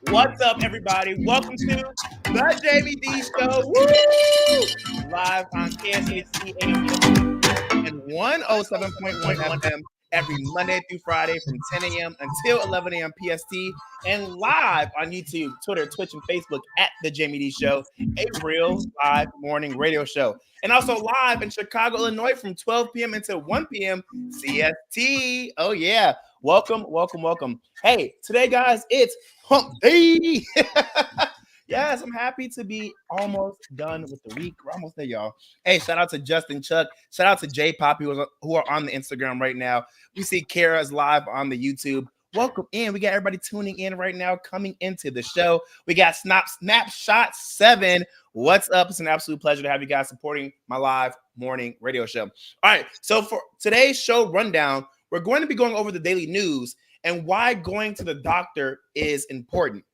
What's up, everybody? Welcome to the Jaime Dee Show. Woo! Live on KSHC AM and 107.1 FM every Monday through Friday from 10 a.m. until 11 a.m. PST, and live on YouTube, Twitter, Twitch, and Facebook at the Jaime Dee Show, a real live morning radio show. And also live in Chicago, Illinois from 12 p.m. until 1 p.m. CST. Oh, yeah. Welcome, welcome, welcome. Hey, today, guys, it's Hump Day. Yes, I'm happy to be almost done with the week. We're almost there, y'all. Hey, shout out to Justin Chuck. Shout out to J Poppy who are on the Instagram right now. We see Kara's live on the YouTube. Welcome in. We got everybody tuning in right now, coming into the show. We got Snapshot 7. What's up? It's an absolute pleasure to have you guys supporting my live morning radio show. All right, so for today's show rundown, we're going to be going over the daily news and why going to the doctor is important.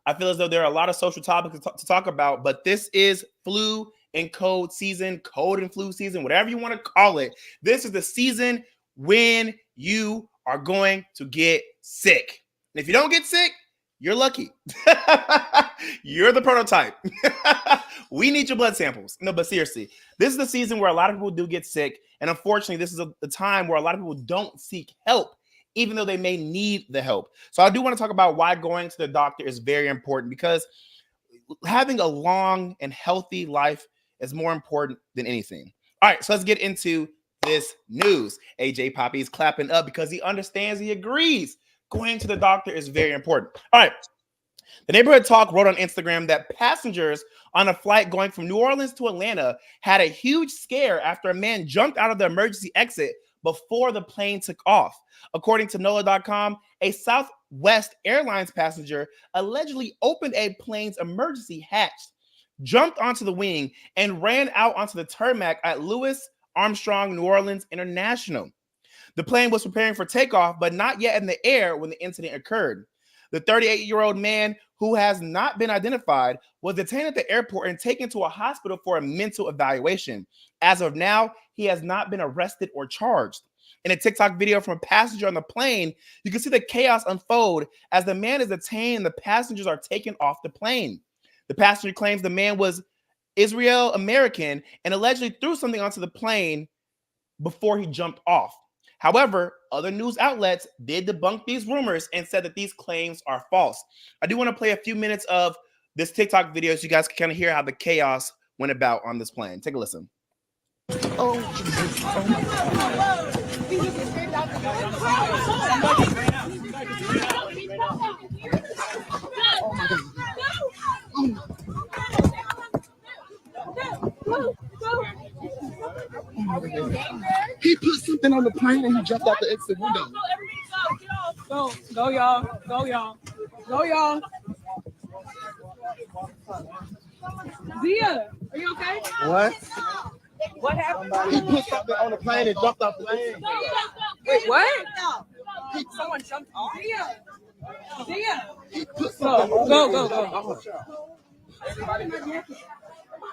I feel as though there are a lot of social topics to talk about, but this is flu and cold season, cold and flu season, whatever you want to call it. This is the season when you are going to get sick. And if you don't get sick, you're lucky. You're the prototype. We need your blood samples. No, but seriously, this is the season where a lot of people do get sick. And unfortunately, this is the time where a lot of people don't seek help, even though they may need the help. So I do want to talk about why going to the doctor is very important, because having a long and healthy life is more important than anything. All right, so let's get into this news. AJ Poppy is clapping up because he understands, he agrees. Going to the doctor is very important. All right. The Neighborhood Talk wrote on Instagram that passengers on a flight going from New Orleans to Atlanta had a huge scare after a man jumped out of the emergency exit before the plane took off. According to NOLA.com, a Southwest Airlines passenger allegedly opened a plane's emergency hatch, jumped onto the wing, and ran out onto the tarmac at Louis Armstrong New Orleans International. The plane was preparing for takeoff, but not yet in the air when the incident occurred. The 38-year-old man, who has not been identified, was detained at the airport and taken to a hospital for a mental evaluation. As of now, he has not been arrested or charged. In a TikTok video from a passenger on the plane, you can see the chaos unfold as the man is detained and the passengers are taken off the plane. The passenger claims the man was Israel American and allegedly threw something onto the plane before he jumped off. However, other news outlets did debunk these rumors and said that these claims are false. I do want to play a few minutes of this TikTok video so you guys can kind of hear how the chaos went about on this plane. Take a listen. Oh, Jesus. Oh my God. Oh my God. He put something on the plane and he jumped out the exit window. Go, y'all. Go, y'all. Go, y'all. Zia, are you okay? What? What happened? He put something on the plane and jumped off the plane. Wait, what? Someone jumped off? Zia. He put something on Go.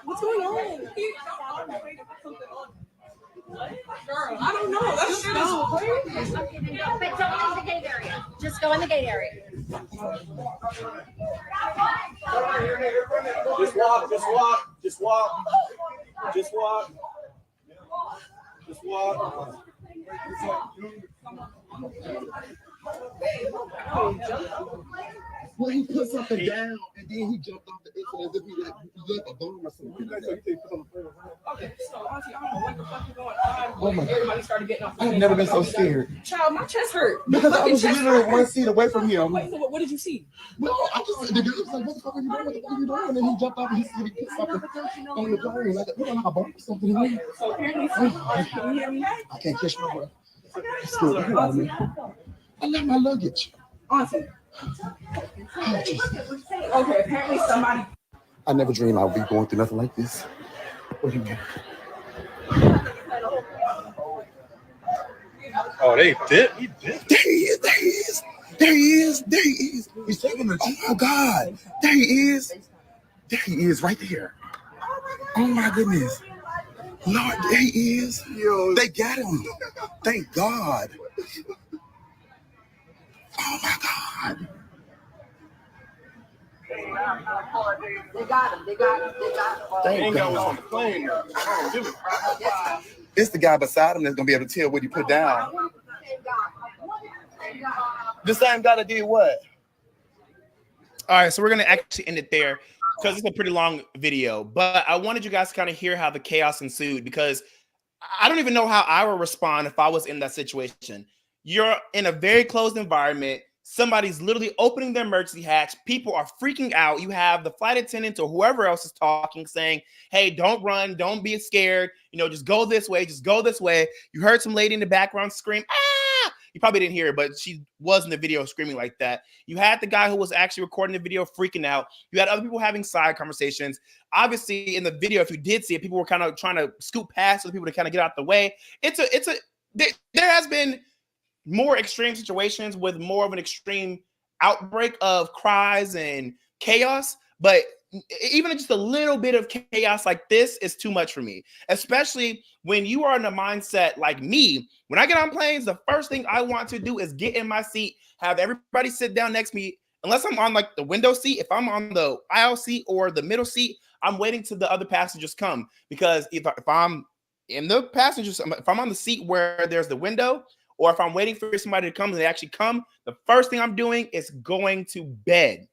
What's going on? Girl, I don't know. Let's just go. But don't go in the gate area. Just go in the gate area. Just walk. Just walk. Just walk. Just walk. Just walk. Well, he put something down and then he jumped off the exit as if he left a bomb or something. Okay, so Auntie, I don't know what the fuck is going on. Oh my God. Everybody started getting off. I've never been so scared. Child, my chest hurt. Because I Fucking was chest literally hurt. one seat away from him. Wait, so what did you see? Well, the guy was like, what the fuck are you doing? What the fuck are you doing? And then he jumped off and he said he put something on the plane. Like, you don't have a bomb or something. Okay, so apparently, can you hear me? I can't catch my breath. It's still here on me. I left my luggage. Auntie. Oh, Jesus. Okay, apparently somebody. I never dreamed I would be going through nothing like this. What do you mean? Oh, they did. He did. There he is. There he is. There he is. There he is. He's taking the. Oh my God. There he is. There he is, right there. Oh my goodness. Lord, there he is. Yo. They got him. Thank God. Oh my God. They got him. They got him. They got him. They Thank ain't got one on God. the plane. I don't give it. It's the guy beside him that's gonna be able to tell what he put down. The same guy that did what? All right, so we're gonna actually end it there because it's a pretty long video. But I wanted you guys to kind of hear how the chaos ensued because I don't even know how I would respond if I was in that situation. You're in a very closed environment. Somebody's literally opening their emergency hatch. People are freaking out. You have the flight attendant or whoever else is talking, saying, "Hey, don't run. Don't be scared. You know, just go this way. Just go this way." You heard some lady in the background scream, "Ah!" You probably didn't hear it, but she was in the video screaming like that. You had the guy who was actually recording the video freaking out. You had other people having side conversations. Obviously, in the video, if you did see it, people were kind of trying to scoot past other people to kind of get out the way. There has been more extreme situations with more of an extreme outbreak of cries and chaos, but even just a little bit of chaos like this is too much for me, especially when you are in a mindset like me. When I get on planes, the first thing I want to do is get in my seat, have everybody sit down next to me. Unless I'm on like the window seat, if I'm on the aisle seat or the middle seat, I'm waiting till the other passengers come, because if I'm in the passengers, if I'm on the seat where there's the window, or if I'm waiting for somebody to come and they actually come, the first thing I'm doing is going to bed.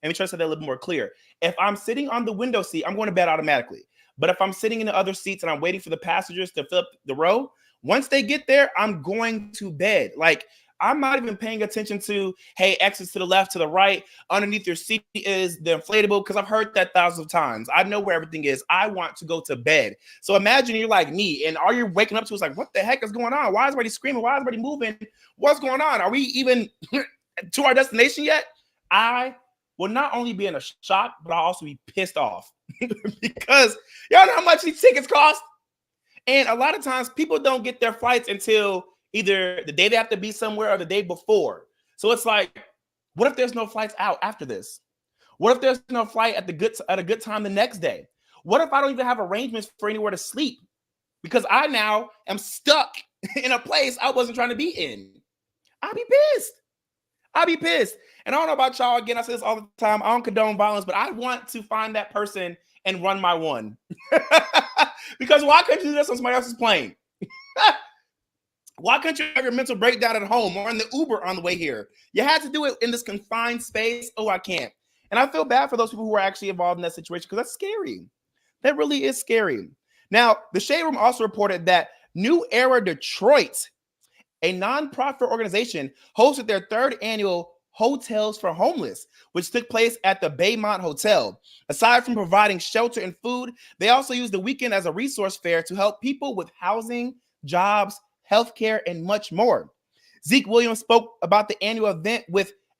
Let me try to say that a little more clear. If I'm sitting on the window seat, I'm going to bed automatically. But if I'm sitting in the other seats and I'm waiting for the passengers to fill up the row, once they get there, I'm going to bed. Like, I'm not even paying attention to, hey, exits to the left, to the right. Underneath your seat is the inflatable, because I've heard that thousands of times. I know where everything is. I want to go to bed. So imagine you're like me, and all you're waking up to is like, what the heck is going on? Why is everybody screaming? Why is everybody moving? What's going on? Are we even to our destination yet? I will not only be in a shock, but I'll also be pissed off because y'all know how much these tickets cost. And a lot of times people don't get their flights until either the day they have to be somewhere or the day before. So it's like, what if there's no flights out after this? What if there's no flight at a good time the next day? What if I don't even have arrangements for anywhere to sleep? Because I now am stuck in a place I wasn't trying to be in. I'll be pissed. I'll be pissed. And I don't know about y'all. Again, I say this all the time. I don't condone violence, but I want to find that person and run my one. Because why couldn't you do this on somebody else's plane? Why couldn't you have your mental breakdown at home or in the Uber on the way here? You had to do it in this confined space. Oh, I can't. And I feel bad for those people who are actually involved in that situation, because that's scary. That really is scary. Now, the Shade Room also reported that New Era Detroit, a nonprofit organization, hosted their third annual Hotels for Homeless, which took place at the Baymont Hotel. Aside from providing shelter and food, they also used the weekend as a resource fair to help people with housing, jobs, healthcare, and much more. Zeke Williams spoke about the annual event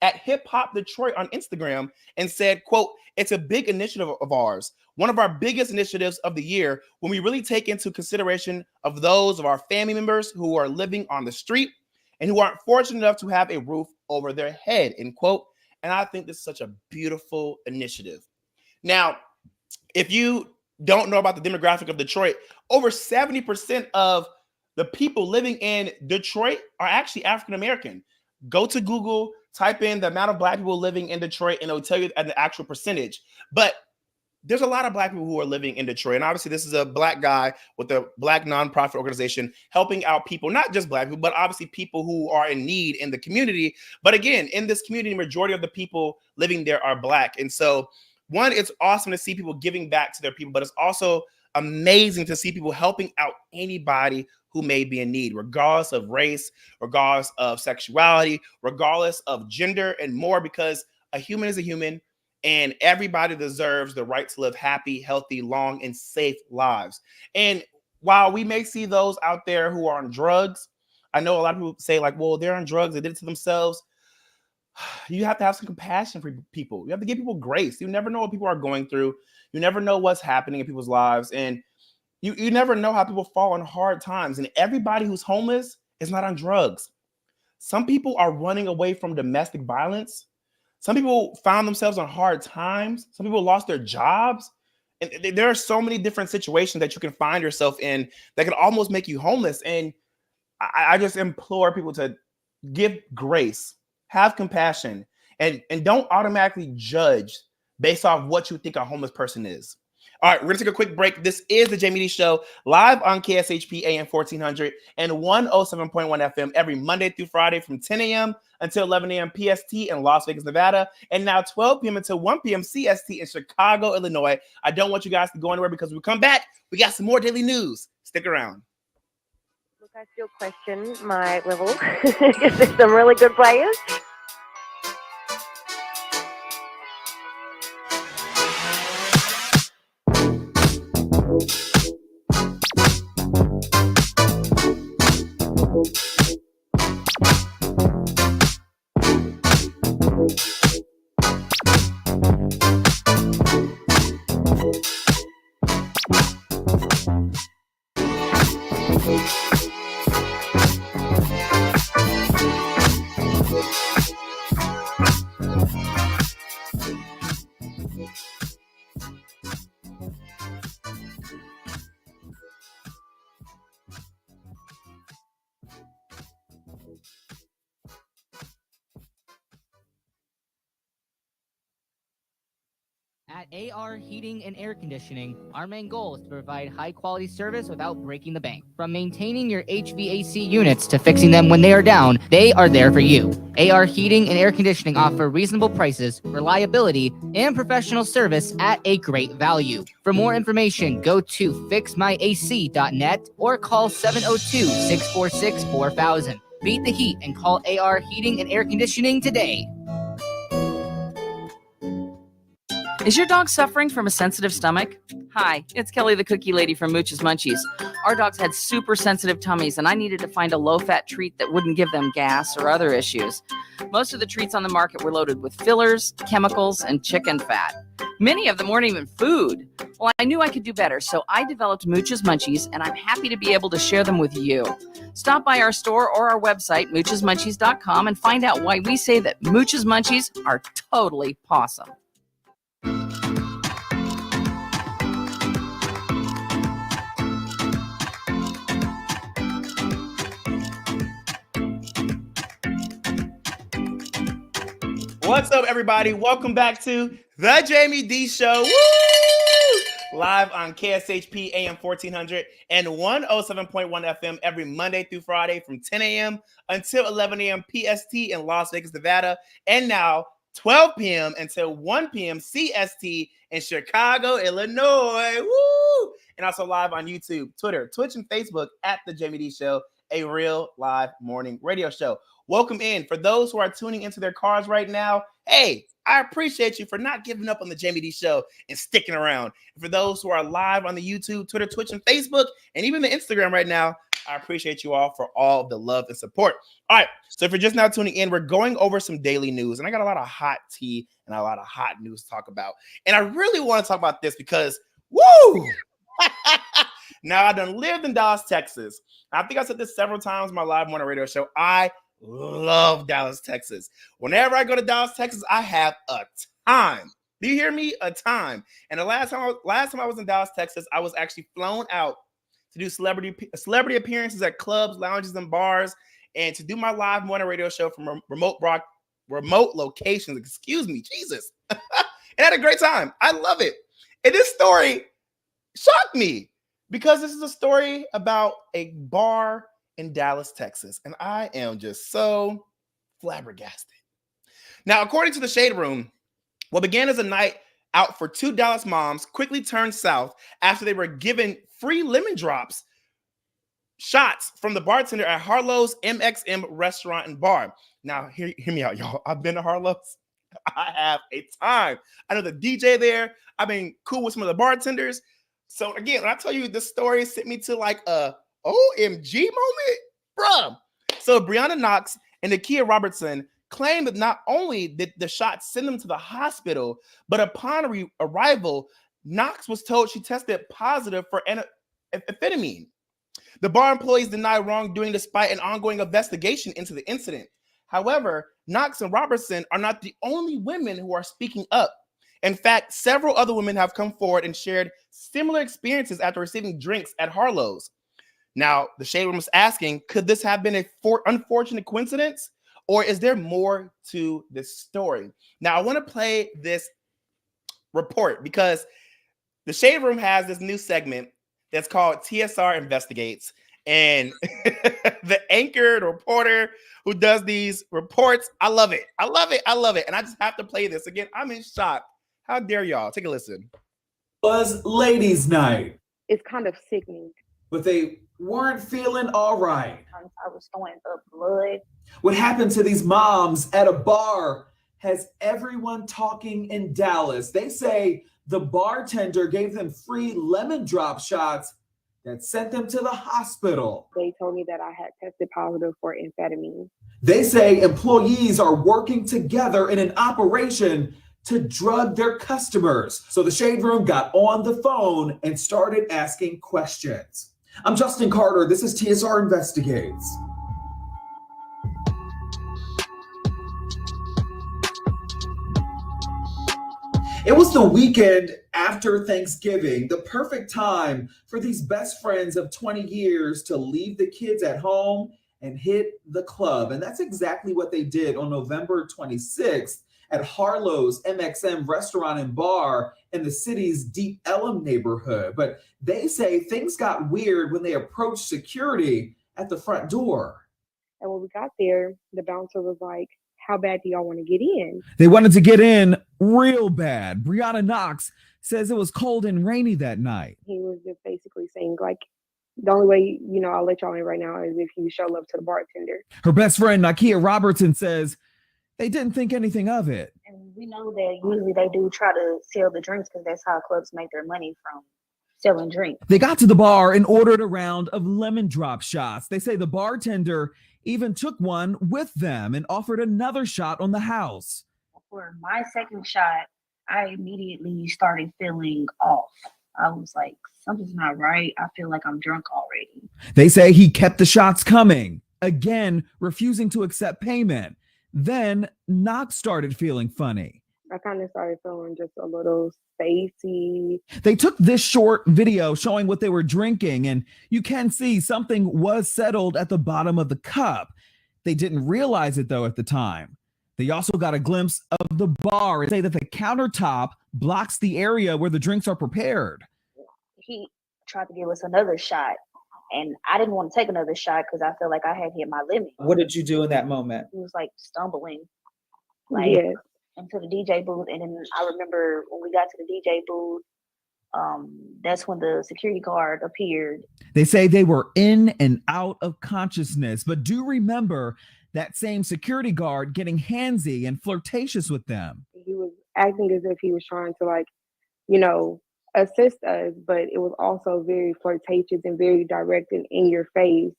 at Hip Hop Detroit on Instagram and said, quote, "It's a big initiative of ours, one of our biggest initiatives of the year, when we really take into consideration of those of our family members who are living on the street and who aren't fortunate enough to have a roof over their head," end quote. And I think this is such a beautiful initiative. Now, if you don't know about the demographic of Detroit, over 70% of the people living in Detroit are actually African American. Go to Google, type in the amount of Black people living in Detroit, and it'll tell you the actual percentage. But there's a lot of Black people who are living in Detroit. And obviously, this is a Black guy with a Black nonprofit organization helping out people, not just Black people, but obviously people who are in need in the community. But again, in this community, the majority of the people living there are Black. And so, one, it's awesome to see people giving back to their people, but it's also amazing to see people helping out anybody who may be in need, regardless of race, regardless of sexuality, regardless of gender, and more, because a human is a human, and everybody deserves the right to live happy, healthy, long, and safe lives. And while we may see those out there who are on drugs, I know a lot of people say like, well, they're on drugs, they did it to themselves. You have to have some compassion for people. You have to give people grace. You never know what people are going through. You never know what's happening in people's lives. And you never know how people fall on hard times. And everybody who's homeless is not on drugs. Some people are running away from domestic violence. Some people found themselves on hard times. Some people lost their jobs. And there are so many different situations that you can find yourself in that can almost make you homeless. And I just implore people to give grace, have compassion, and don't automatically judge based off what you think a homeless person is. All right, we're going to take a quick break. This is the Jaime Dee Show, live on KSHP AM 1400 and 107.1 FM every Monday through Friday from 10 a.m. until 11 a.m. PST in Las Vegas, Nevada, and now 12 p.m. until 1 p.m. CST in Chicago, Illinois. I don't want you guys to go anywhere because when we come back, we got some more daily news. Stick around. Look, I still question my level because there's some really good players. At AR Heating and Air Conditioning, our main goal is to provide high-quality service without breaking the bank. From maintaining your HVAC units to fixing them when they are down, they are there for you. AR Heating and Air Conditioning offer reasonable prices, reliability, and professional service at a great value. For more information, go to fixmyac.net or call 702-646-4000. Beat the heat and call AR Heating and Air Conditioning today. Is your dog suffering from a sensitive stomach? Hi, it's Kelly the Cookie Lady from Mooch's Munchies. Our dogs had super sensitive tummies, and I needed to find a low-fat treat that wouldn't give them gas or other issues. Most of the treats on the market were loaded with fillers, chemicals, and chicken fat. Many of them weren't even food. Well, I knew I could do better, so I developed Mooch's Munchies, and I'm happy to be able to share them with you. Stop by our store or our website, moochesmunchies.com, and find out why we say that Mooch's Munchies are totally awesome. What's up, everybody? Welcome back to the Jaime Dee Show. Woo! Live on KSHP AM 1400 and 107.1 FM every Monday through Friday from 10 a.m. until 11 a.m. PST in Las Vegas, Nevada. And now 12 p.m. until 1 p.m. CST in Chicago, Illinois. Woo! And also live on YouTube, Twitter, Twitch, and Facebook at the Jaime Dee Show, a real live morning radio show. Welcome in. For those who are tuning into their cars right now, hey, I appreciate you for not giving up on the Jaime Dee Show and sticking around. And for those who are live on the YouTube, Twitter, Twitch, and Facebook, and even the Instagram right now, I appreciate you all for all the love and support. All right, so if you're just now tuning in, we're going over some daily news, and I got a lot of hot tea and a lot of hot news to talk about. And I really want to talk about this because, woo! Now, I done lived in Dallas, Texas. I think I said this several times in my live morning radio show. I love Dallas, Texas. Whenever I go to Dallas, Texas, I have a time. Do you hear me? A time. And the last time I was in Dallas, Texas, I was actually flown out to do celebrity appearances at clubs, lounges, and bars, and to do my live morning radio show from remote locations. Excuse me, Jesus. And I had a great time. I love it. And this story shocked me because this is a story about a bar in Dallas, Texas. And I am just so flabbergasted. Now, according to the Shade Room, what began as a night out for two Dallas moms quickly turned south after they were given free lemon drops shots from the bartender at Harlow's MXM restaurant and bar. Now, hear me out, y'all. I've been to Harlow's. I have a time. I know the DJ there. I've been cool with some of the bartenders. So again, when I tell you this story sent me to like a OMG moment, bruh. So Brianna Knox and Nakia Robertson claimed that not only did the shots send them to the hospital, but upon arrival, Knox was told she tested positive for amphetamine. The bar employees denied wrongdoing despite an ongoing investigation into the incident. However, Knox and Robertson are not the only women who are speaking up. In fact, several other women have come forward and shared similar experiences after receiving drinks at Harlow's. Now, the Shade Room is asking, could this have been an unfortunate coincidence, or is there more to this story? Now, I want to play this report, because the Shade Room has this new segment that's called TSR Investigates. And the anchor, the reporter who does these reports, I love it. I love it. I love it. And I just have to play this again. I'm in shock. How dare y'all? Take a listen. Was ladies' night, It's kind of sickening. but they weren't feeling all right. I was throwing up blood. What happened to these moms at a bar has everyone talking in Dallas. They say the bartender gave them free lemon drop shots that sent them to the hospital. They told me that I had tested positive for amphetamine. They say employees are working together in an operation to drug their customers. So the Shade Room got on the phone and started asking questions. I'm Justin Carter. This is TSR Investigates. It was the weekend after Thanksgiving, the perfect time for these best friends of 20 years to leave the kids at home and hit the club. And that's exactly what they did on November 26th at Harlow's MXM restaurant and bar in the city's Deep Ellum neighborhood. But they say things got weird when they approached security at the front door. And when we got there, the bouncer was like, "How bad do y'all want to get in?" They wanted to get in real bad. Brianna Knox says it was cold and rainy that night. He was just basically saying, like, the only way, I'll let y'all in right now is if you show love to the bartender. Her best friend, Nakia Robertson, says they didn't think anything of it. And we know that usually they do try to sell the drinks because that's how clubs make their money, from selling drinks. They got to the bar and ordered a round of lemon drop shots. They say the bartender even took one with them and offered another shot on the house. For my second shot, I immediately started feeling off. I was like, something's not right. I feel like I'm drunk already. They say he kept the shots coming, again, refusing to accept payment. Then Knox started feeling funny. I kind of started feeling just a little spacey. They took this short video showing what they were drinking, and you can see something was settled at the bottom of the cup. They didn't realize it, though, at the time. They also got a glimpse of the bar and say that the countertop blocks the area where the drinks are prepared. He tried to give us another shot, and I didn't want to take another shot because I felt like I had hit my limit. What did you do in that moment? He was like stumbling, Yes. into the DJ booth. And then I remember when we got to the DJ booth, that's when the security guard appeared. They say they were in and out of consciousness, but do remember that same security guard getting handsy and flirtatious with them. He was acting as if he was trying to, assist us, but it was also very flirtatious and very direct and in your face,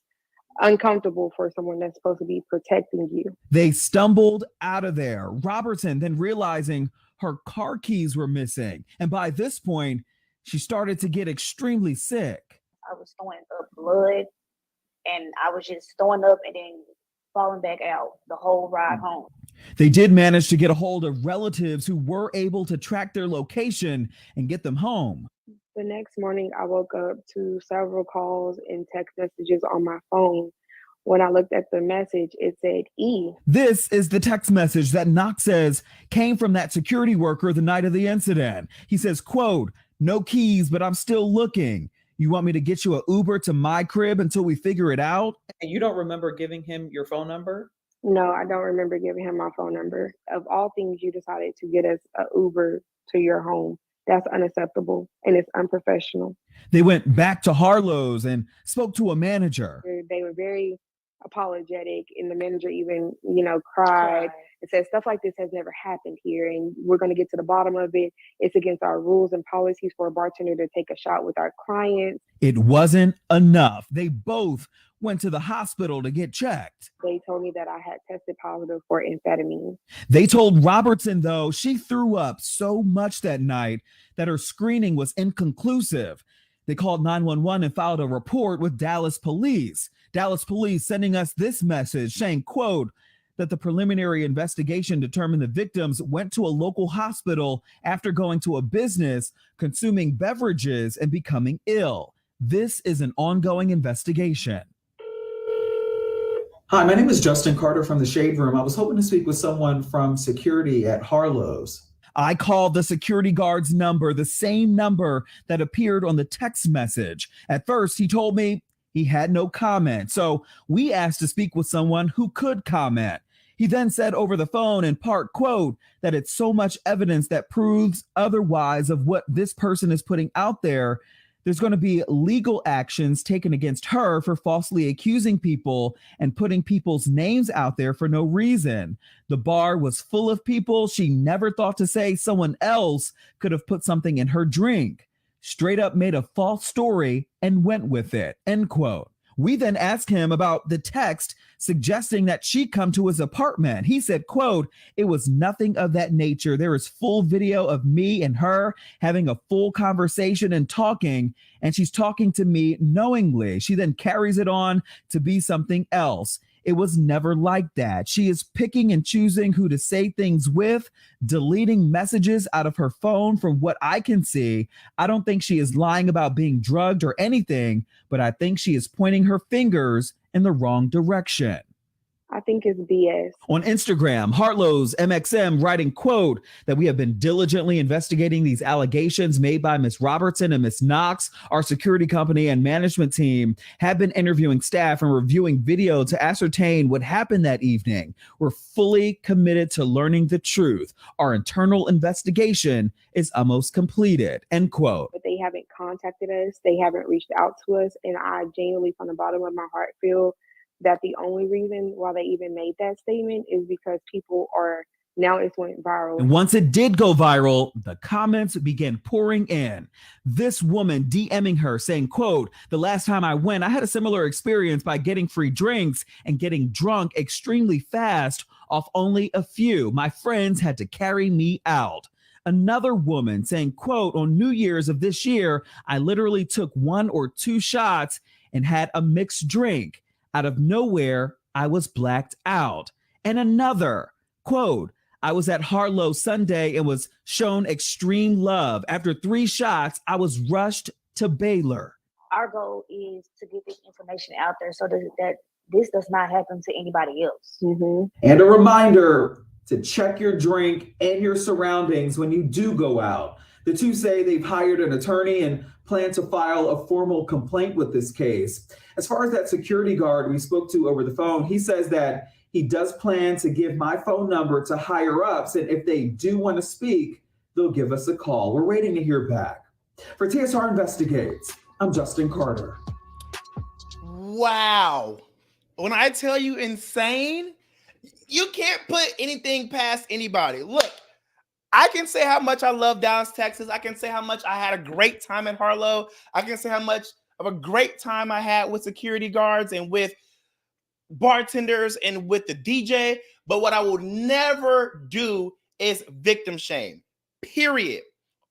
uncomfortable for someone that's supposed to be protecting you. They stumbled out of there. Robertson then realizing her car keys were missing. And by this point, she started to get extremely sick. I was throwing up blood, and I was just throwing up and then falling back out the whole ride home. They did manage to get a hold of relatives who were able to track their location and get them home. The next morning, I woke up to several calls and text messages on my phone. When I looked at the message, it said E. This is the text message that Knox says came from that security worker the night of the incident. He says, quote, "No keys, but I'm still looking. You want me to get you an Uber to my crib until we figure it out?" And you don't remember giving him your phone number? No, I don't remember giving him my phone number. Of all things, you decided to get us an Uber to your home. That's unacceptable and it's unprofessional. They went back to Harlow's and spoke to a manager. They were very apologetic, and the manager even, cried and said stuff like this has never happened here, and we're going to get to the bottom of it. It's against our rules and policies for a bartender to take a shot with our clients. It wasn't enough. They both went to the hospital to get checked. They told me that I had tested positive for amphetamine. They told Robertson, though, she threw up so much that night that her screening was inconclusive. They called 911 and filed a report with Dallas police. Dallas police sending us this message saying, quote, that the preliminary investigation determined the victims went to a local hospital after going to a business, consuming beverages, and becoming ill. This is an ongoing investigation. Hi, my name is Justin Carter from the Shade Room. I was hoping to speak with someone from security at Harlow's. I called the security guard's number, the same number that appeared on the text message. At first, he told me he had no comment. So we asked to speak with someone who could comment. He then said over the phone in part, quote, that it's so much evidence that proves otherwise of what this person is putting out there. There's going to be legal actions taken against her for falsely accusing people and putting people's names out there for no reason. The bar was full of people. She never thought to say someone else could have put something in her drink. Straight up made a false story and went with it, end quote. We then asked him about the text suggesting that she come to his apartment. He said, quote, it was nothing of that nature. There is full video of me and her having a full conversation and talking, and she's talking to me knowingly. She then carries it on to be something else. It was never like that. She is picking and choosing who to say things with, deleting messages out of her phone from what I can see. I don't think she is lying about being drugged or anything, but I think she is pointing her fingers in the wrong direction. I think it's BS. On Instagram, Harlow's MXM writing, quote, that we have been diligently investigating these allegations made by Ms. Robertson and Ms. Knox. Our security company and management team have been interviewing staff and reviewing video to ascertain what happened that evening. We're fully committed to learning the truth. Our internal investigation is almost completed, end quote. But they haven't contacted us. They haven't reached out to us. And I genuinely, from the bottom of my heart, feel that the only reason why they even made that statement is because people are, now it's went viral. And once it did go viral, the comments began pouring in. This woman DMing her saying, quote, the last time I went, I had a similar experience by getting free drinks and getting drunk extremely fast off only a few. My friends had to carry me out. Another woman saying, quote, on New Year's of this year, I literally took 1 or 2 shots and had a mixed drink. Out of nowhere, I was blacked out. And another, quote, I was at Harlow Sunday and was shown extreme love. After 3 shots, I was rushed to Baylor. Our goal is to get this information out there so that this does not happen to anybody else. Mm-hmm. And a reminder to check your drink and your surroundings when you do go out. The two say they've hired an attorney and plan to file a formal complaint with this case. As far as that security guard we spoke to over the phone, he says that he does plan to give my phone number to higher ups, and if they do want to speak, they'll give us a call. We're waiting to hear back. For TSR Investigates, I'm Justin Carter. Wow. When I tell you insane, you can't put anything past anybody. Look, I can say how much I love Dallas, Texas. I can say how much I had a great time at Harlow. I can say how much of a great time I had with security guards and with bartenders and with the DJ. But what I will never do is victim shame, period.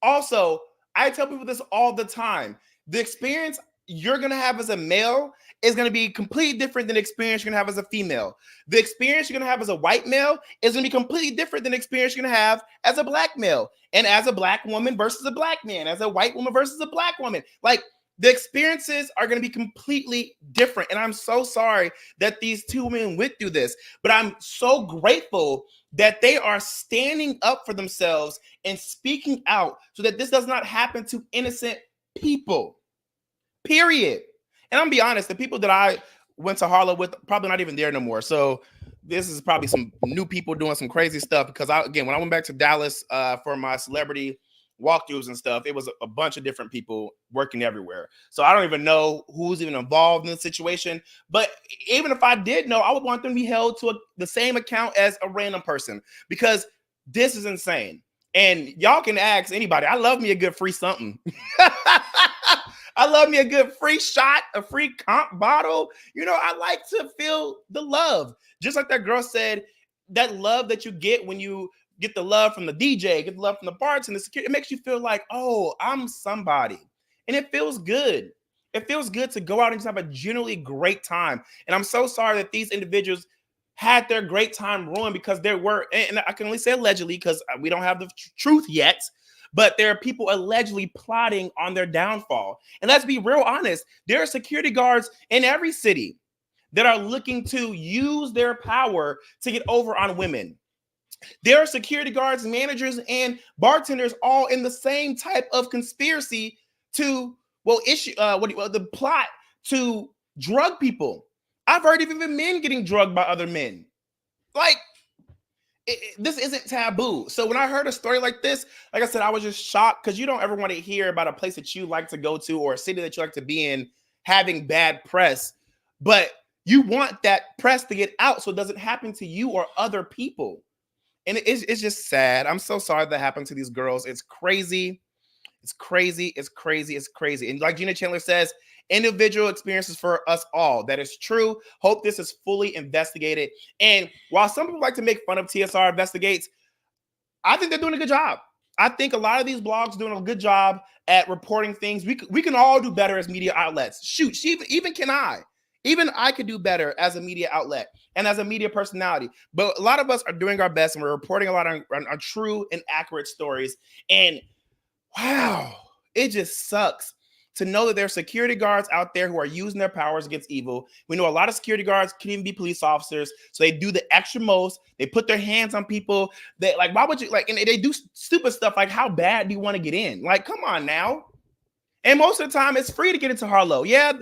Also, I tell people this all the time. The experience you're going to have as a male is going to be completely different than the experience you're going to have as a female. The experience you're going to have as a white male is going to be completely different than the experience you're going to have as a black male, and as a black woman versus a black man, as a white woman versus a black woman. Like, the experiences are going to be completely different. And I'm so sorry that these two women went through this, but I'm so grateful that they are standing up for themselves and speaking out so that this does not happen to innocent people. Period. And I'm gonna be honest, the people that I went to Harlow with probably not even there no more. So this is probably some new people doing some crazy stuff, because when I went back to Dallas for my celebrity walkthroughs and stuff, it was a bunch of different people working everywhere. So I don't even know who's even involved in the situation. But even if I did know, I would want them to be held to the same account as a random person, because this is insane. And y'all can ask anybody. I love me a good free something. I love me a good free shot, a free comp bottle. You know, I like to feel the love. Just like that girl said, that love that you get when you get the love from the DJ, get the love from the bartender, it makes you feel like, oh, I'm somebody. And it feels good. It feels good to go out and just have a genuinely great time. And I'm so sorry that these individuals had their great time ruined because there were, and I can only say allegedly because we don't have the truth yet, but there are people allegedly plotting on their downfall. And let's be real honest, there are security guards in every city that are looking to use their power to get over on women. There are security guards, managers, and bartenders all in the same type of conspiracy to the plot to drug people. I've heard of even men getting drugged by other men. Like this isn't taboo. So when I heard a story like this, like I said, I was just shocked because you don't ever want to hear about a place that you like to go to or a city that you like to be in having bad press, but you want that press to get out so it doesn't happen to you or other people. And it's just sad. I'm so sorry that happened to these girls. It's crazy. It's crazy. It's crazy. It's crazy. And like Gina Chandler says, individual experiences for us all. That is true. Hope this is fully investigated. And while some people like to make fun of TSR Investigates, I think they're doing a good job. I think a lot of these blogs doing a good job at reporting things. We can all do better as media outlets. Shoot, even can I. Even I could do better as a media outlet and as a media personality. But a lot of us are doing our best and we're reporting a lot on true and accurate stories. And wow, it just sucks to know that there are security guards out there who are using their powers against evil. We know a lot of security guards can even be police officers. So they do the extra most. They put their hands on people that like, why would you like, and they do stupid stuff like how bad do you want to get in? Like, come on now. And most of the time it's free to get into Harlow. Yeah,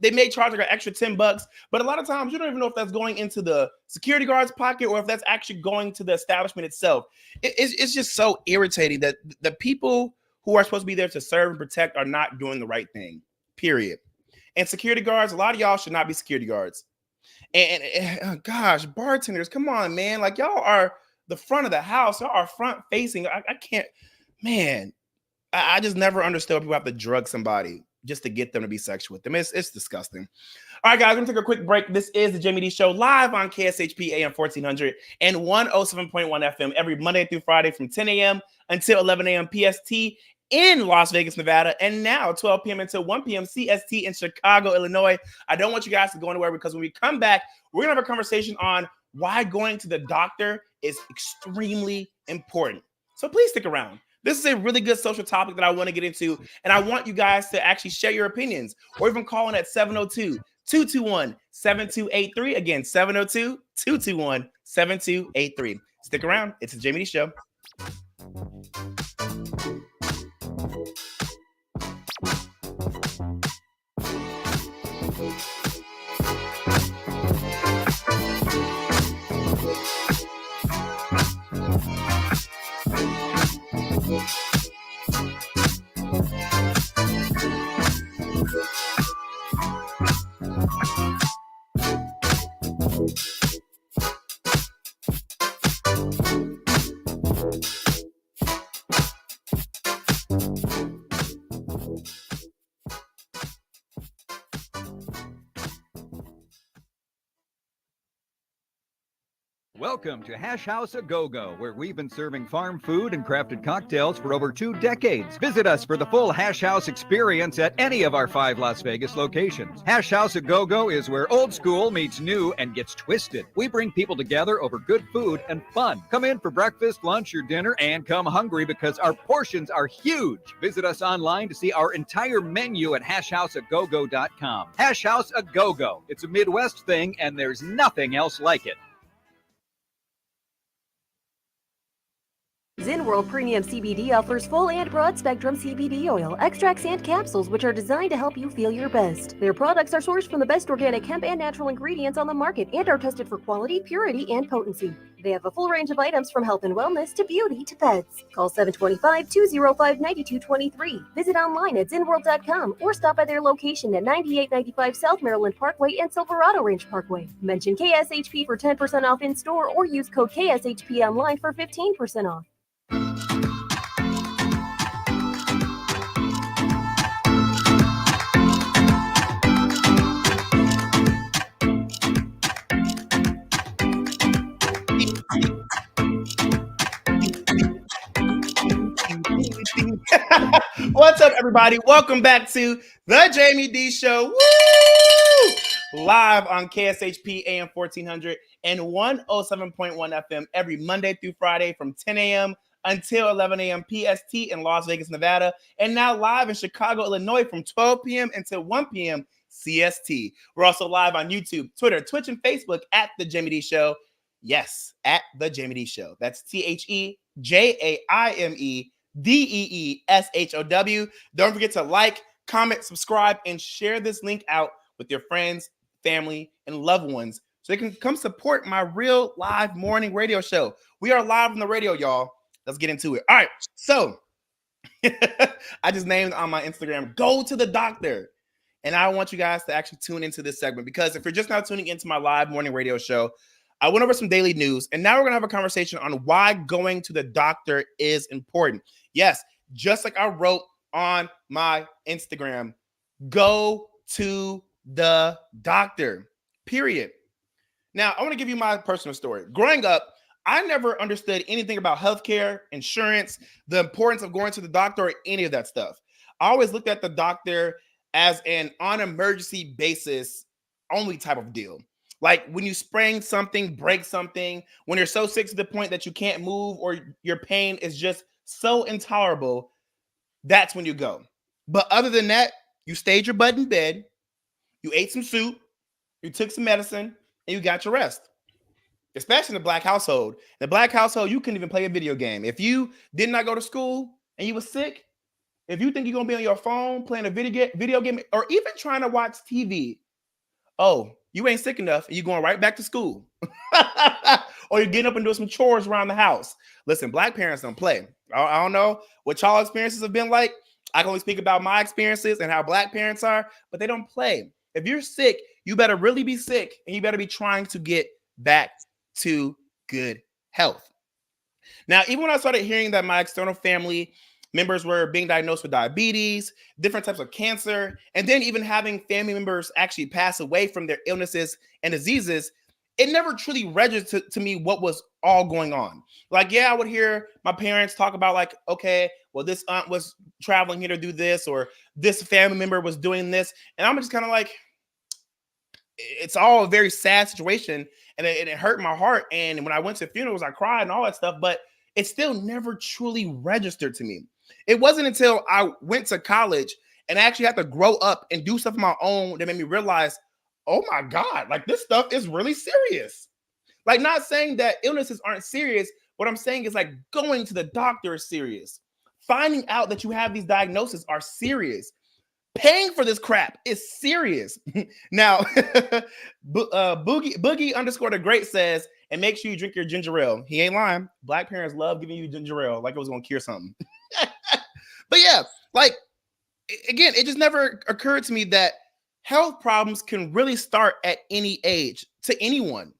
they may charge like an extra $10, but a lot of times you don't even know if that's going into the security guard's pocket or if that's actually going to the establishment itself. It's just so irritating that the people who are supposed to be there to serve and protect are not doing the right thing, period. And security guards, a lot of y'all should not be security guards. And gosh, bartenders, come on, man. Like y'all are the front of the house. Y'all are front facing. I can't, man. I just never understood why people have to drug somebody just to get them to be sexual with them. It's disgusting. All right, guys, we're going to take a quick break. This is the Jaime Dee Show live on KSHP AM 1400 and 107.1 FM every Monday through Friday from 10 a.m. until 11 a.m. PST in Las Vegas, Nevada, and now 12 p.m. until 1 p.m. CST in Chicago, Illinois. I don't want you guys to go anywhere because when we come back, we're going to have a conversation on why going to the doctor is extremely important. So please stick around. This is a really good social topic that I want to get into, and I want you guys to actually share your opinions or even call in at 702-221-7283. Again, 702-221-7283. Stick around. It's the Jaime Dee Show. Welcome to Hash House A Go-Go, where we've been serving farm food and crafted cocktails for over 2 decades. Visit us for the full Hash House experience at any of our 5 Las Vegas locations. Hash House A Go-Go is where old school meets new and gets twisted. We bring people together over good food and fun. Come in for breakfast, lunch, or dinner, and come hungry because our portions are huge. Visit us online to see our entire menu at hashhouseagogo.com. Hash House A Go-Go. It's a Midwest thing, and there's nothing else like it. Zen World Premium CBD offers full and broad spectrum CBD oil, extracts, and capsules, which are designed to help you feel your best. Their products are sourced from the best organic hemp and natural ingredients on the market and are tested for quality, purity, and potency. They have a full range of items from health and wellness to beauty to pets. Call 725-205-9223. Visit online at zenworld.com or stop by their location at 9895 South Maryland Parkway and Silverado Range Parkway. Mention KSHP for 10% off in store or use code KSHP online for 15% off. What's up, everybody? Welcome back to the Jaime Dee Show. Woo! Live on KSHP AM 1400 and 107.1 FM every Monday through Friday from 10 a.m. until 11 a.m. PST in Las Vegas, Nevada, and now live in Chicago, Illinois from 12 p.m. until 1 p.m. CST. We're also live on YouTube, Twitter, Twitch, and Facebook at The Jaime Dee Show. Yes, at the Jaime Dee Show. That's TheJaimeDeeshow. Don't forget to like, comment, subscribe, and share this link out with your friends, family, and loved ones so they can come support my real live morning radio show. We are live on the radio, y'all. Let's get into it. All right, so I just named on my Instagram, Go to the Doctor. And I want you guys to actually tune into this segment because if you're just now tuning into my live morning radio show, I went over some daily news and now we're going to have a conversation on why going to the doctor is important. Yes, just like I wrote on my Instagram, go to the doctor, period. Now, I want to give you my personal story. Growing up, I never understood anything about healthcare, insurance, the importance of going to the doctor, or any of that stuff. I always looked at the doctor as an on emergency basis only type of deal. Like when you sprain something, break something, when you're so sick to the point that you can't move or your pain is just so intolerable, that's when you go. But other than that, you stayed your butt in bed, you ate some soup, you took some medicine, and you got your rest. Especially in the black household. In the black household, you couldn't even play a video game. If you did not go to school and you were sick, if you think you're gonna be on your phone playing a video game, or even trying to watch TV, oh, you ain't sick enough, and you're going right back to school. Or you're getting up and doing some chores around the house. Listen, black parents don't play. I don't know what y'all experiences have been like. I can only speak about my experiences and how black parents are, but they don't play. If you're sick, you better really be sick, and you better be trying to get back to good health. Now, even when I started hearing that my external family members were being diagnosed with diabetes, different types of cancer, and then even having family members actually pass away from their illnesses and diseases, it never truly registered to me what was all going on. Like, yeah, I would hear my parents talk about like, okay, well, this aunt was traveling here to do this, or this family member was doing this. And I'm just kind of like, it's all a very sad situation, and it hurt my heart. And when I went to funerals, I cried and all that stuff, but it still never truly registered to me. It wasn't until I went to college and I actually had to grow up and do stuff of my own that made me realize, oh my God, like this stuff is really serious. Like, not saying that illnesses aren't serious. What I'm saying is like going to the doctor is serious. Finding out that you have these diagnoses are serious. Paying for this crap is serious. Now, Boogie underscore the Great says, and make sure you drink your ginger ale. He ain't lying. Black parents love giving you ginger ale like it was going to cure something. But yeah, like, again, it just never occurred to me that health problems can really start at any age to anyone.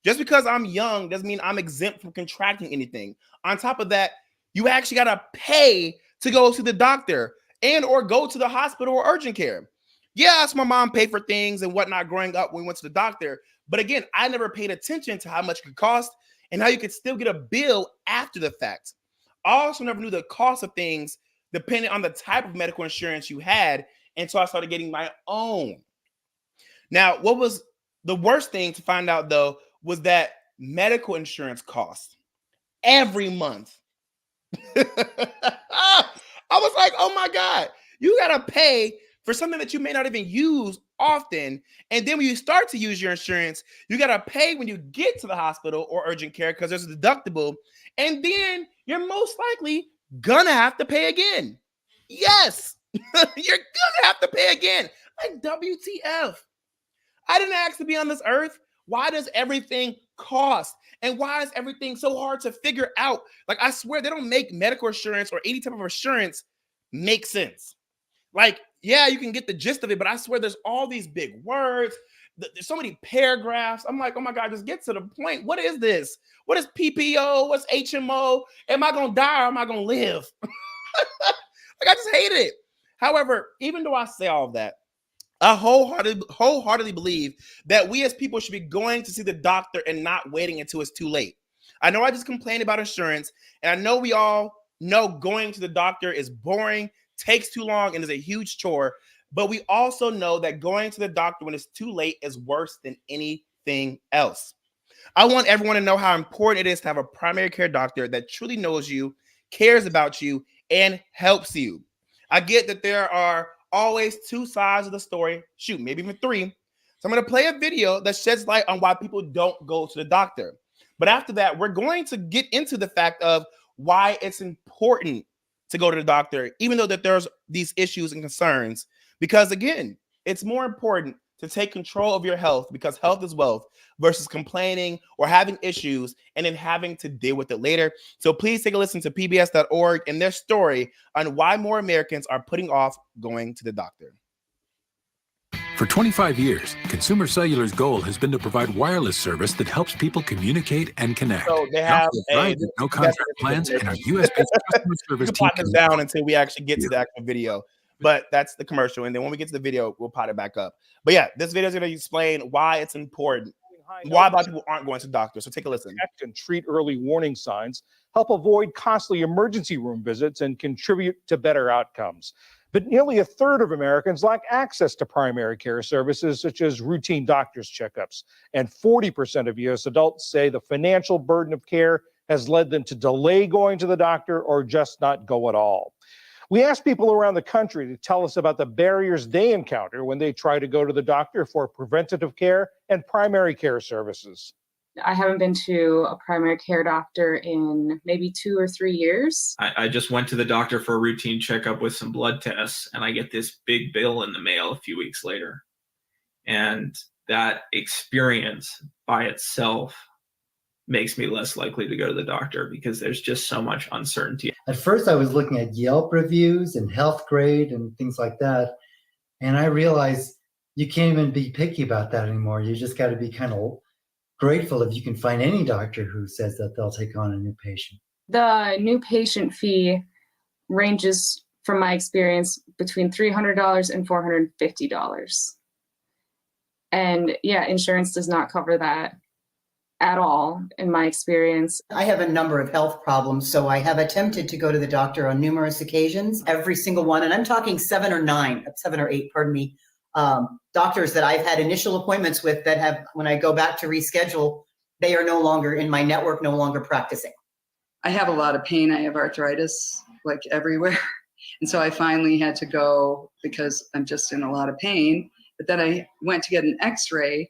Just because I'm young doesn't mean I'm exempt from contracting anything. On top of that, you actually got to pay to go to the doctor and or go to the hospital or urgent care. Yeah, I saw my mom pay for things and whatnot growing up when we went to the doctor. But again, I never paid attention to how much it could cost and how you could still get a bill after the fact. I also never knew the cost of things depending on the type of medical insurance you had until I started getting my own. Now, what was the worst thing to find out, though, was that medical insurance costs every month. I was like, oh my God, you got to pay for something that you may not even use often. And then when you start to use your insurance, you got to pay when you get to the hospital or urgent care because there's a deductible. And then you're most likely going to have to pay again. Yes, you're going to have to pay again. Like, WTF? I didn't ask to be on this earth. Why does everything cost? And why is everything so hard to figure out? Like, I swear they don't make medical insurance or any type of insurance make sense. Like, yeah, you can get the gist of it, but I swear there's all these big words. There's so many paragraphs. I'm like, oh my God, just get to the point. What is this? What is PPO? What's HMO? Am I going to die or am I going to live? Like, I just hate it. However, even though I say all of that, I wholeheartedly believe that we as people should be going to see the doctor and not waiting until it's too late. I know I just complained about insurance, and I know we all know going to the doctor is boring, takes too long, and is a huge chore. But we also know that going to the doctor when it's too late is worse than anything else. I want everyone to know how important it is to have a primary care doctor that truly knows you, cares about you, and helps you. I get that there are always two sides of the story, shoot, maybe even three. So I'm going to play a video that sheds light on why people don't go to the doctor. But after that, we're going to get into the fact of why it's important to go to the doctor, even though that there's these issues and concerns. Because again, it's more important to take control of your health, because health is wealth, versus complaining or having issues and then having to deal with it later. So please take a listen to pbs.org and their story on why more Americans are putting off going to the doctor. For 25 years, Consumer Cellular's goal has been to provide wireless service that helps people communicate and connect. So they have no contract plans, and our U.S.-based customer service you can team. pot this down until we actually get to the actual video. But that's the commercial. And then when we get to the video, we'll pot it back up. But yeah, this video is going to explain why it's important, why a lot of people aren't going to doctors. So take a listen. And treat early warning signs, help avoid costly emergency room visits, and contribute to better outcomes. But nearly a third of Americans lack access to primary care services, such as routine doctor's checkups. And 40% of U.S. adults say the financial burden of care has led them to delay going to the doctor or just not go at all. We asked people around the country to tell us about the barriers they encounter when they try to go to the doctor for preventative care and primary care services. I haven't been to a primary care doctor in maybe 2 or 3 years. I just went to the doctor for a routine checkup with some blood tests, and I get this big bill in the mail a few weeks later. And that experience by itself makes me less likely to go to the doctor because there's just so much uncertainty. At first, I was looking at Yelp reviews and health grade and things like that. And I realized you can't even be picky about that anymore. You just got to be kind of grateful if you can find any doctor who says that they'll take on a new patient. The new patient fee ranges, from my experience, between $300 and $450. And yeah, insurance does not cover that at all, in my experience. I have a number of health problems, so I have attempted to go to the doctor on numerous occasions, every single one, and I'm talking 7 or 8, pardon me, doctors that I've had initial appointments with that have, when I go back to reschedule, they are no longer in my network, no longer practicing. I have a lot of pain. I have arthritis like everywhere. And so I finally had to go because I'm just in a lot of pain. But then I went to get an x-ray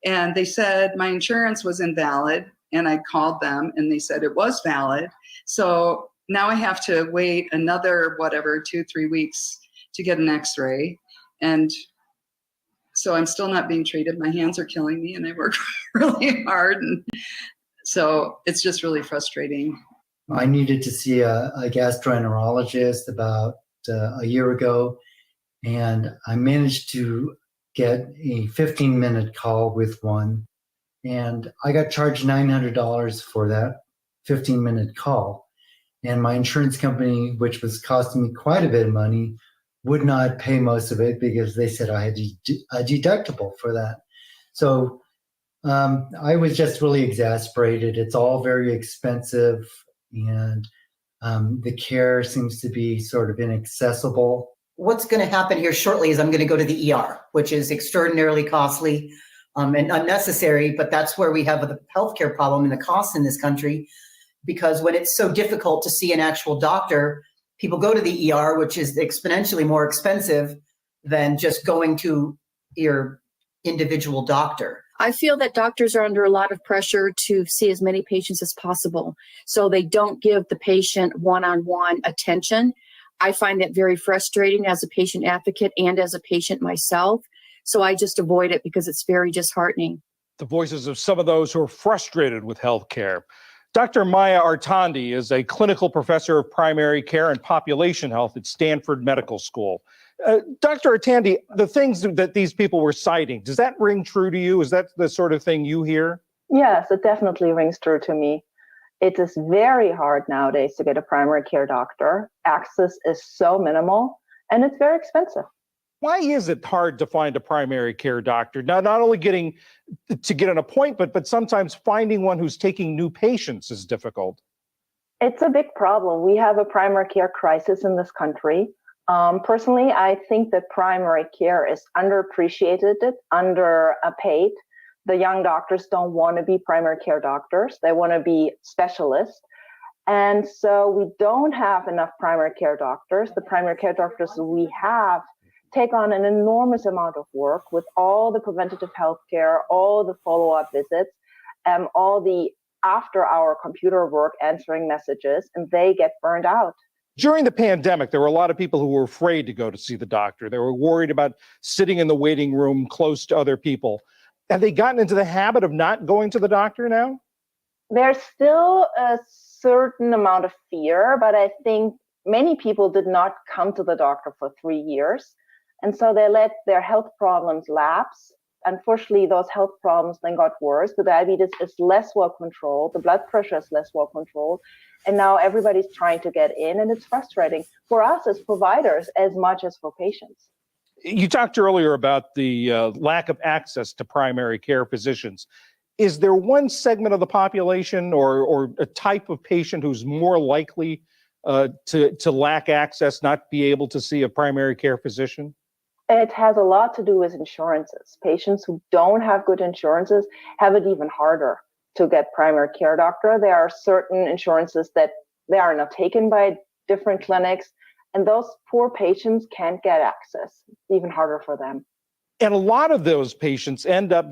and they said my insurance was invalid. And I called them and they said it was valid. So now I have to wait another, 2-3 weeks to get an x-ray. And so I'm still not being treated. My hands are killing me and I work really hard. And so it's just really frustrating. I needed to see a gastroenterologist about a year ago, and I managed to get a 15-minute call with one, and I got charged $900 for that 15-minute call. And my insurance company, which was costing me quite a bit of money, would not pay most of it because they said I had a deductible for that. So I was just really exasperated. It's all very expensive, and the care seems to be sort of inaccessible. What's going to happen here shortly is I'm going to go to the ER, which is extraordinarily costly and unnecessary, but that's where we have the healthcare problem and the costs in this country, because when it's so difficult to see an actual doctor, people go to the ER, which is exponentially more expensive than just going to your individual doctor. I feel that doctors are under a lot of pressure to see as many patients as possible, so they don't give the patient one-on-one attention. I find that very frustrating as a patient advocate and as a patient myself, so I just avoid it because it's very disheartening. The voices of some of those who are frustrated with healthcare. Dr. Maya Artandi is a clinical professor of primary care and population health at Stanford Medical School. Dr. Artandi, the things that these people were citing, does that ring true to you? Is that the sort of thing you hear? Yes, it definitely rings true to me. It is very hard nowadays to get a primary care doctor. Access is so minimal and it's very expensive. Why is it hard to find a primary care doctor? Not only getting to get an appointment, but sometimes finding one who's taking new patients is difficult. It's a big problem. We have a primary care crisis in this country. Personally, I think that primary care is underappreciated, underpaid. The young doctors don't want to be primary care doctors. They want to be specialists. And so we don't have enough primary care doctors. The primary care doctors we have take on an enormous amount of work with all the preventative health care, all the follow-up visits, all the after hour computer work answering messages, and they get burned out. During the pandemic, there were a lot of people who were afraid to go to see the doctor. They were worried about sitting in the waiting room close to other people. Have they gotten into the habit of not going to the doctor now? There's still a certain amount of fear, but I think many people did not come to the doctor for 3 years. And so they let their health problems lapse. Unfortunately, those health problems then got worse. The diabetes is less well controlled. The blood pressure is less well controlled. And now everybody's trying to get in, and it's frustrating for us as providers as much as for patients. You talked earlier about the lack of access to primary care physicians. Is there one segment of the population or a type of patient who's more likely to lack access, not be able to see a primary care physician? It has a lot to do with insurances. Patients who don't have good insurances have it even harder to get primary care doctor. There are certain insurances that they are not taken by different clinics, and those poor patients can't get access. It's even harder for them. And a lot of those patients end up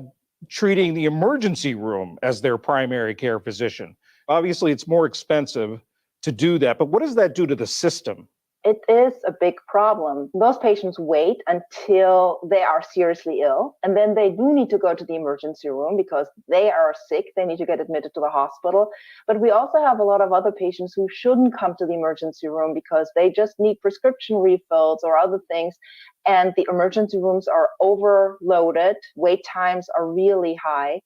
treating the emergency room as their primary care physician. Obviously, it's more expensive to do that, but what does that do to the system? It is a big problem. Those patients wait until they are seriously ill, and then they do need to go to the emergency room because they are sick. They need to get admitted to the hospital. But we also have a lot of other patients who shouldn't come to the emergency room because they just need prescription refills or other things. And the emergency rooms are overloaded. Wait times are really high.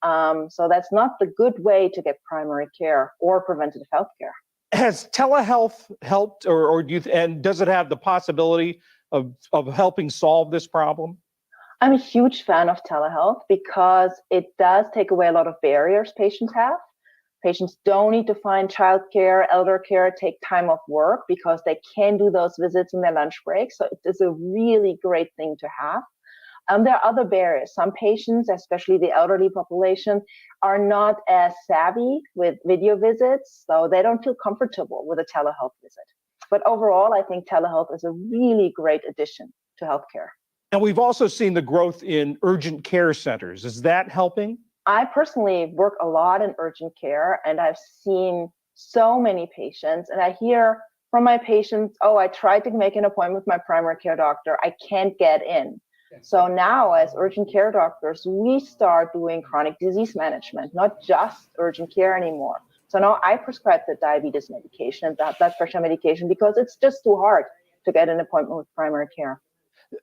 So that's not the good way to get primary care or preventative health care. Has telehealth helped, or do you, and does it have the possibility of helping solve this problem? I'm a huge fan of telehealth because it does take away a lot of barriers patients have. Patients don't need to find childcare, elder care, take time off work because they can do those visits in their lunch break. So it is a really great thing to have. There are other barriers. Some patients, especially the elderly population, are not as savvy with video visits, so they don't feel comfortable with a telehealth visit. But overall, I think telehealth is a really great addition to healthcare. And we've also seen the growth in urgent care centers. Is that helping? I personally work a lot in urgent care, and I've seen so many patients, and I hear from my patients, oh, I tried to make an appointment with my primary care doctor. I can't get in. So now as urgent care doctors, we start doing chronic disease management, not just urgent care anymore. So now I prescribe the diabetes medication, the blood pressure medication, because it's just too hard to get an appointment with primary care.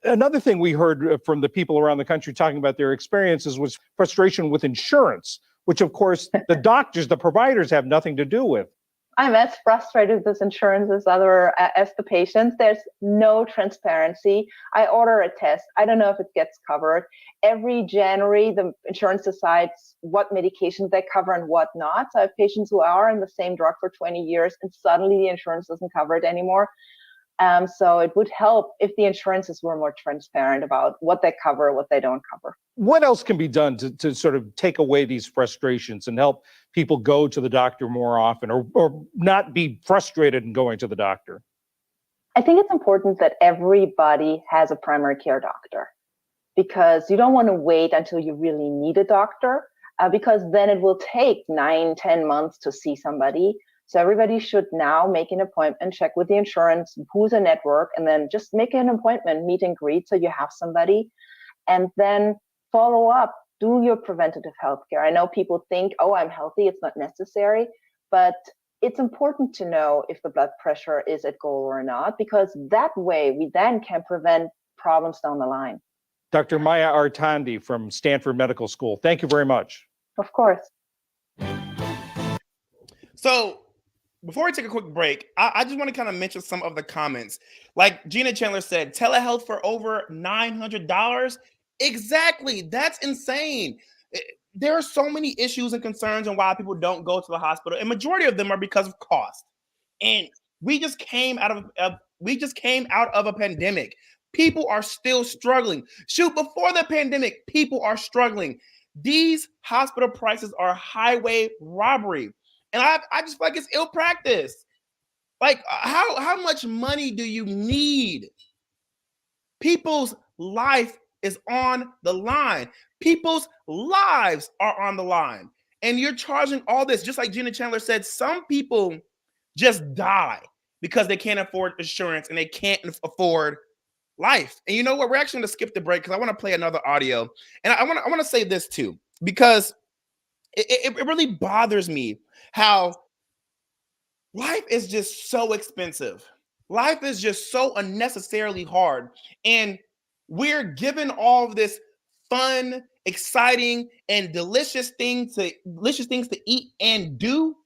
Another thing we heard from the people around the country talking about their experiences was frustration with insurance, which of course the doctors, the providers have nothing to do with. I'm as frustrated with this insurance as the patients. There's no transparency. I order a test. I don't know if it gets covered. Every January, the insurance decides what medications they cover and what not. So I have patients who are on the same drug for 20 years, and suddenly the insurance doesn't cover it anymore. So it would help if the insurances were more transparent about what they cover, what they don't cover. What else can be done to sort of take away these frustrations and help people go to the doctor more often, or not be frustrated in going to the doctor? I think it's important that everybody has a primary care doctor, because you don't want to wait until you really need a doctor, because then it will take 9-10 months to see somebody. So everybody should now make an appointment, check with the insurance, who's a network, and then just make an appointment, meet and greet, so you have somebody, and then follow up, do your preventative health care. I know people think, oh, I'm healthy, it's not necessary, but it's important to know if the blood pressure is at goal or not, because that way we then can prevent problems down the line. Dr. Maya Artandi from Stanford Medical School, thank you very much. Of course. So before we take a quick break, I just want to kind of mention some of the comments. Like Gina Chandler said, telehealth for over $900. Exactly. That's insane. There are so many issues and concerns on why people don't go to the hospital, and majority of them are because of cost. And we just came out of a pandemic. People are still struggling. Shoot, before the pandemic, people are struggling. These hospital prices are highway robbery. And I just feel like it's ill practice. Like, how much money do you need? People's life is on the line. People's lives are on the line. And you're charging all this, just like Gina Chandler said, some people just die because they can't afford insurance and they can't afford life. And you know what? We're actually going to skip the break because I want to play another audio. And I want to say this too, because it really bothers me how life is just so expensive. Life is just so unnecessarily hard. And we're given all of this fun, exciting, and delicious things to eat and do.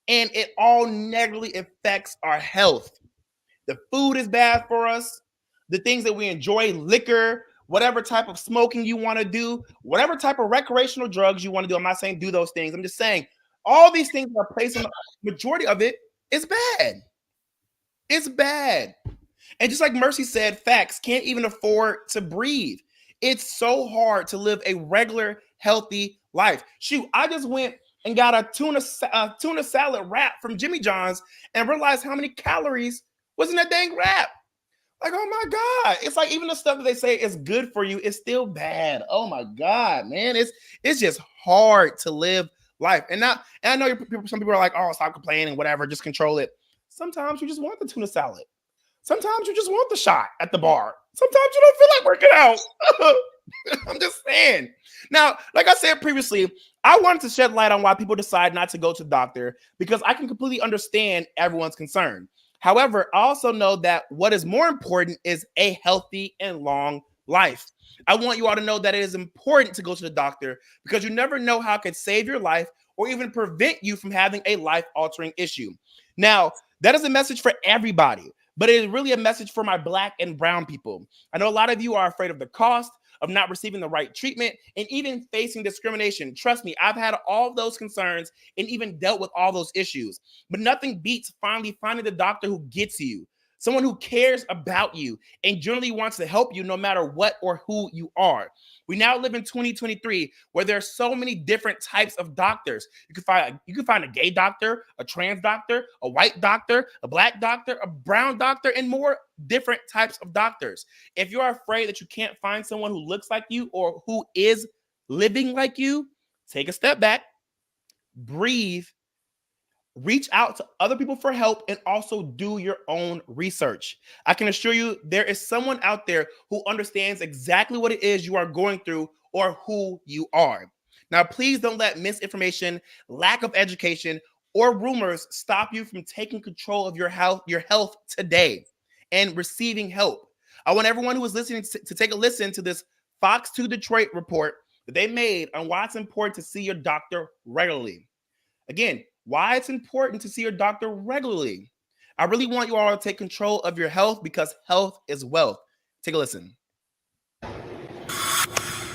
And it all negatively affects our health. The food is bad for us. The things that we enjoy, liquor, whatever type of smoking you want to do, whatever type of recreational drugs you want to do. I'm not saying do those things. I'm just saying all these things are placed on the majority of it is bad. It's bad. And just like Mercy said, facts can't even afford to breathe. It's so hard to live a regular, healthy life. Shoot, I just went and got a tuna salad wrap from Jimmy John's and realized how many calories was in that dang wrap. Like, oh my God. It's like even the stuff that they say is good for you is still bad. Oh my God, man. It's just hard to live life. And I know some people are like, oh, stop complaining, whatever, just control it. Sometimes you just want the tuna salad. Sometimes you just want the shot at the bar. Sometimes you don't feel like working out. I'm just saying. Now, like I said previously, I wanted to shed light on why people decide not to go to the doctor because I can completely understand everyone's concern. However, I also know that what is more important is a healthy and long life. I want you all to know that it is important to go to the doctor because you never know how it could save your life or even prevent you from having a life-altering issue. Now, that is a message for everybody, but it is really a message for my Black and brown people. I know a lot of you are afraid of the cost, of not receiving the right treatment, and even facing discrimination. Trust me, I've had all of those concerns and even dealt with all those issues. But nothing beats finally finding the doctor who gets you, someone who cares about you and generally wants to help you no matter what or who you are. We now live in 2023 where there are so many different types of doctors. You can find a gay doctor, a trans doctor, a white doctor, a Black doctor, a brown doctor, and more different types of doctors. If you're afraid that you can't find someone who looks like you or who is living like you, take a step back, breathe, reach out to other people for help, and also do your own research. I can assure you there is someone out there who understands exactly what it is you are going through or who you are. Now, please don't let misinformation, lack of education, or rumors stop you from taking control of your health today and receiving help. I want everyone who is listening to take a listen to this Fox 2 Detroit report that they made on why it's important to see your doctor regularly. Again, why it's important to see your doctor regularly. I really want you all to take control of your health because health is wealth. Take a listen.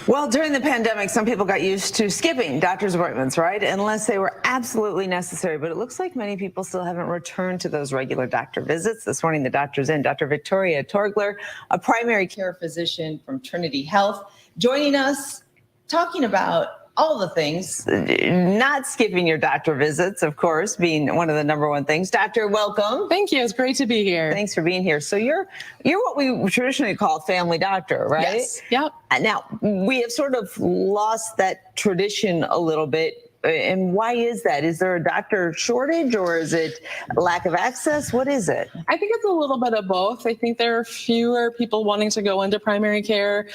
Well, during the pandemic, some people got used to skipping doctor's appointments, right? Unless they were absolutely necessary. But it looks like many people still haven't returned to those regular doctor visits. This morning, the doctor's in. Dr. Victoria Torgler, a primary care physician from Trinity Health, joining us, talking about all the things, not skipping your doctor visits, of course, being one of the number one things. Doctor, welcome. Thank you. It's great to be here. Thanks for being here. So you're what we traditionally call family doctor, right? Yes. Yep. Now, we have sort of lost that tradition a little bit. And why is that? Is there a doctor shortage or is it lack of access? What is it? I think it's a little bit of both. I think there are fewer people wanting to go into primary care,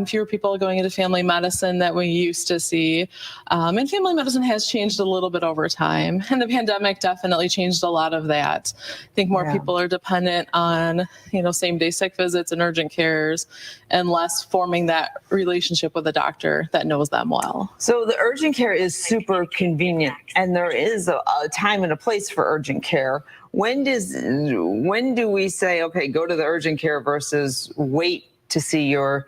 fewer people going into family medicine that we used to see. And family medicine has changed a little bit over time. And the pandemic definitely changed a lot of that. I think more people are dependent on, same-day sick visits and urgent cares and less forming that relationship with a doctor that knows them well. So the urgent care is super convenient, and there is a time and a place for urgent care. When do we say, okay, go to the urgent care versus wait to see your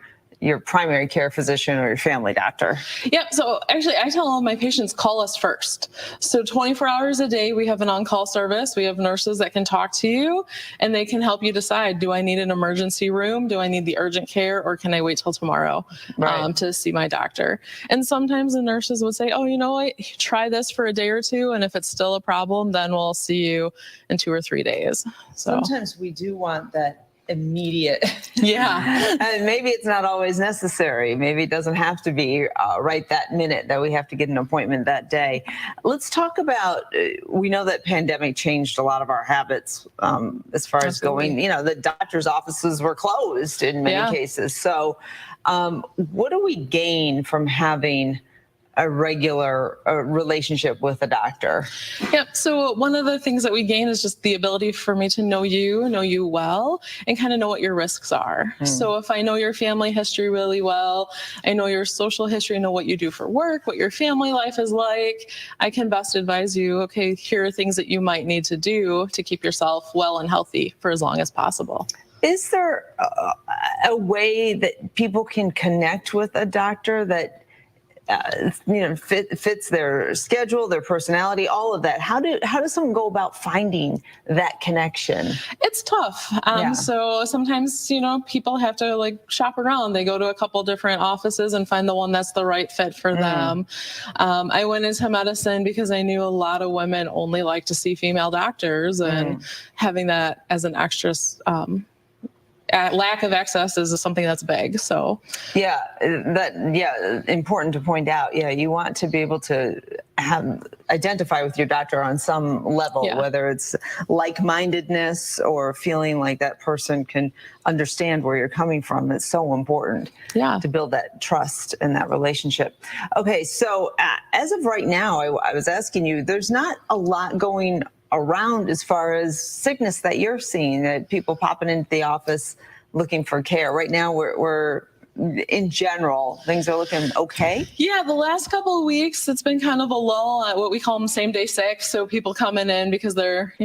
primary care physician or your family doctor? Yeah, so actually I tell all my patients, call us first. So 24 hours a day, we have an on-call service. We have nurses that can talk to you and they can help you decide, do I need an emergency room? Do I need the urgent care, or can I wait till tomorrow to see my doctor? And sometimes the nurses would say, oh, you know what, try this for a day or two, and if it's still a problem, then we'll see you in 2 or 3 days. So sometimes we do want that immediate. Yeah. And maybe it's not always necessary. Maybe it doesn't have to be right that minute that we have to get an appointment that day. Let's talk about, we know that pandemic changed a lot of our habits as far as going, the doctor's offices were closed in many cases. So what do we gain from having a regular relationship with a doctor? Yep. So one of the things that we gain is just the ability for me to know you well, and kind of know what your risks are. So if I know your family history really well, I know your social history, know what you do for work, what your family life is like, I can best advise you, okay, here are things that you might need to do to keep yourself well and healthy for as long as possible. Is there a way that people can connect with a doctor that fits their schedule, their personality, all of that? How does someone go about finding that connection? It's tough. So sometimes, people have to shop around. They go to a couple different offices and find the one that's the right fit for them. I went into medicine because I knew a lot of women only like to see female doctors, and having that as an extra lack of access is something that's big. So important to point out. You want to be able to identify with your doctor on some level, whether it's like-mindedness or feeling like that person can understand where you're coming from. It's so important to build that trust and that relationship. Okay, so as of right now, I was asking you, there's not a lot going around as far as sickness that you're seeing, that people popping into the office looking for care. Right now, we're in general, things are looking okay? Yeah, the last couple of weeks, it's been kind of a lull at what we call them same-day sick. So people coming in because they're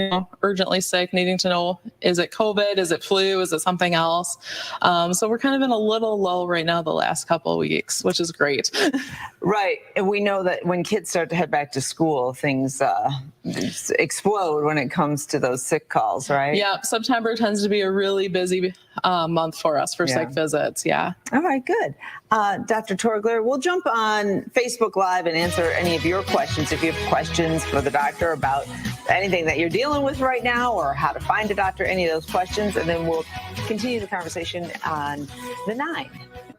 urgently sick, needing to know, is it COVID? Is it flu? Is it something else? So we're kind of in a little lull right now the last couple of weeks, which is great. Right. And we know that when kids start to head back to school, things explode when it comes to those sick calls, right? Yeah, September tends to be a really busy month for us for sick visits. Yeah. All right, good. Dr. Torgler, we'll jump on Facebook Live and answer any of your questions. If you have questions for the doctor about anything that you're dealing with right now, or how to find a doctor, any of those questions, and then we'll continue the conversation on the 9.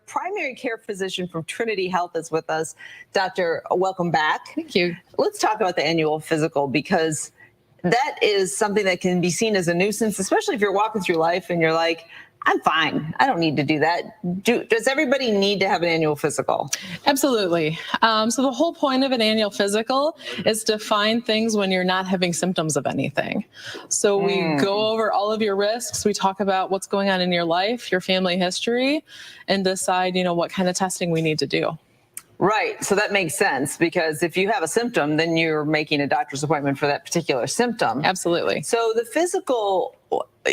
Primary care physician from Trinity Health is with us. Doctor, welcome back. Thank you. Let's talk about the annual physical, because that is something that can be seen as a nuisance, especially if you're walking through life and you're like, I'm fine. I don't need to do that. Does everybody need to have an annual physical? Absolutely. So the whole point of an annual physical is to find things when you're not having symptoms of anything. So we go over all of your risks. We talk about what's going on in your life, your family history, and decide, what kind of testing we need to do. Right. So that makes sense, because if you have a symptom, then you're making a doctor's appointment for that particular symptom. Absolutely. So the physical,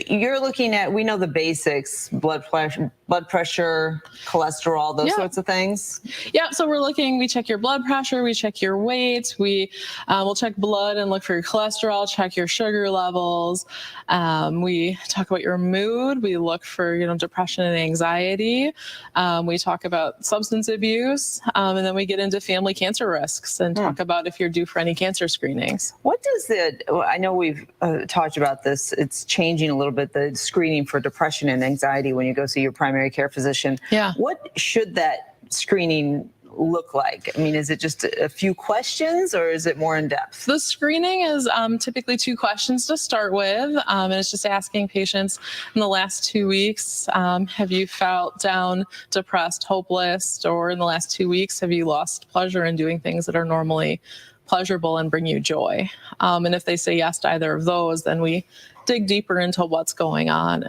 you're looking at, we know the basics, blood pressure, cholesterol, those sorts of things. Yeah. So we check your blood pressure, we check your weight, we will check blood and look for your cholesterol, check your sugar levels. We talk about your mood. We look for, depression and anxiety. We talk about substance abuse. And then we get into family cancer risks and talk about if you're due for any cancer screenings. What does I know we've talked about this, it's changing a little bit, the screening for depression and anxiety when you go see your primary care physician. Yeah. What should that screening look like? I mean, is it just a few questions, or is it more in depth? The screening is typically 2 questions to start with, and it's just asking patients in the last 2 weeks, have you felt down, depressed, hopeless, or in the last 2 weeks, have you lost pleasure in doing things that are normally pleasurable and bring you joy? And if they say yes to either of those, then we dig deeper into what's going on.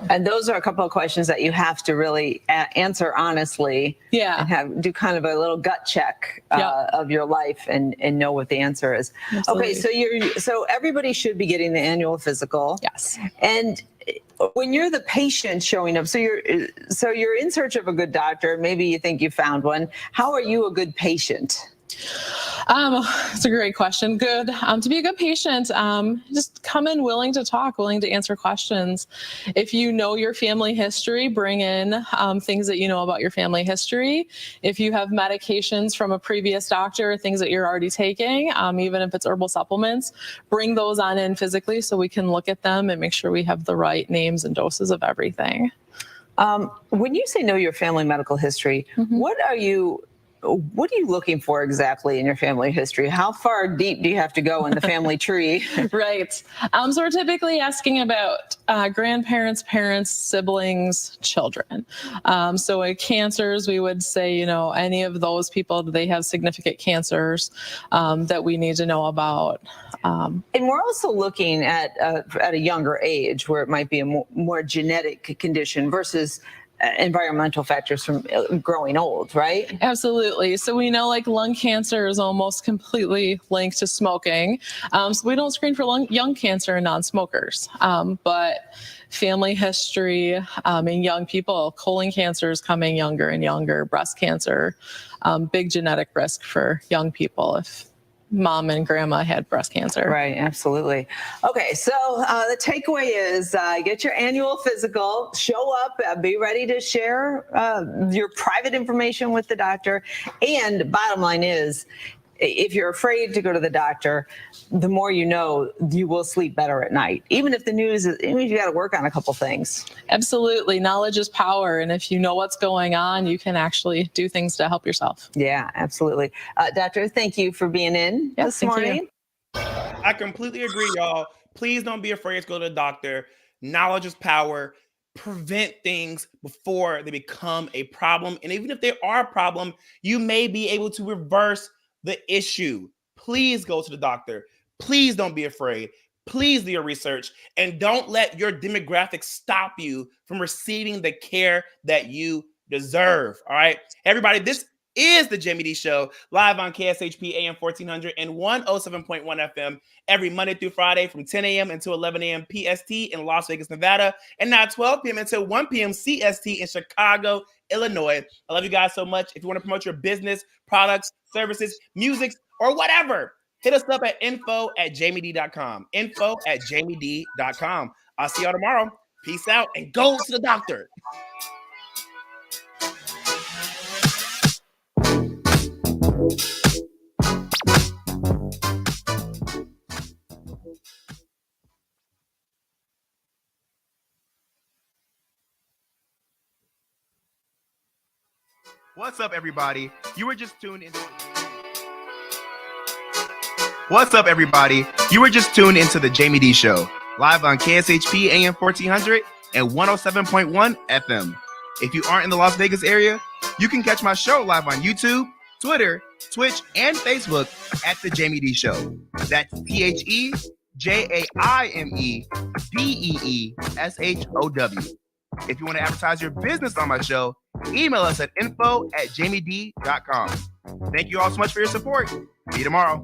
And those are a couple of questions that you have to really answer honestly. Yeah. And do kind of a little gut check of your life and know what the answer is. Absolutely. Okay, so everybody should be getting the annual physical. Yes. And when you're the patient showing up, so you're in search of a good doctor, maybe you think you found one. How are you a good patient? It's a great question. Good. To be a good patient, just come in willing to talk, willing to answer questions. If you know your family history, bring in things that you know about your family history. If you have medications from a previous doctor, things that you're already taking, even if it's herbal supplements, bring those on in physically so we can look at them and make sure we have the right names and doses of everything. When you say know your family medical history, what are you looking for exactly in your family history? How far deep do you have to go in the family tree? Right. So we're typically asking about grandparents, parents, siblings, children. So in cancers, we would say, any of those people, do they have significant cancers that we need to know about? And we're also looking at a younger age where it might be a more genetic condition versus environmental factors from growing old, right? Absolutely. So we know like lung cancer is almost completely linked to smoking. So we don't screen for young cancer in non-smokers. But family history in young people, colon cancer is coming younger and younger, breast cancer, big genetic risk for young people if mom and grandma had breast cancer. Right, absolutely. Okay, so the takeaway is get your annual physical, show up, be ready to share your private information with the doctor. And bottom line is, if you're afraid to go to the doctor, the more you know, you will sleep better at night. Even if even if you got to work on a couple things. Absolutely. Knowledge is power. And if you know what's going on, you can actually do things to help yourself. Yeah, absolutely. Doctor, thank you for being in this morning. I completely agree, y'all. Please don't be afraid to go to the doctor. Knowledge is power. Prevent things before they become a problem. And even if they are a problem, you may be able to reverse the issue. Please go to the doctor. Please don't be afraid. Please do your research, and don't let your demographics stop you from receiving the care that you deserve. All right, everybody, this is the Jaime Dee Show, live on KSHP AM 1400 and 107.1 FM every Monday through Friday from 10 a.m. until 11 a.m. PST in Las Vegas, Nevada, and now 12 p.m. until 1 p.m. CST in Chicago, Illinois. I love you guys so much. If you want to promote your business, products, services, music, or whatever, hit us up at info@jamiedee.com. info@jamiedee.com. I'll see y'all tomorrow. Peace out and go to the doctor. What's up, everybody? You were just tuned into. What's up, everybody? You were just tuned into the Jaime Dee Show, live on KSHP AM 1400 and 107.1 FM. If you aren't in the Las Vegas area, you can catch my show live on YouTube, Twitter, Twitch, and Facebook at the Jaime Dee Show. That's TheJaimeDeeshow. If you want to advertise your business on my show, email us at info@jamiedee.com. Thank you all so much for your support. See you tomorrow.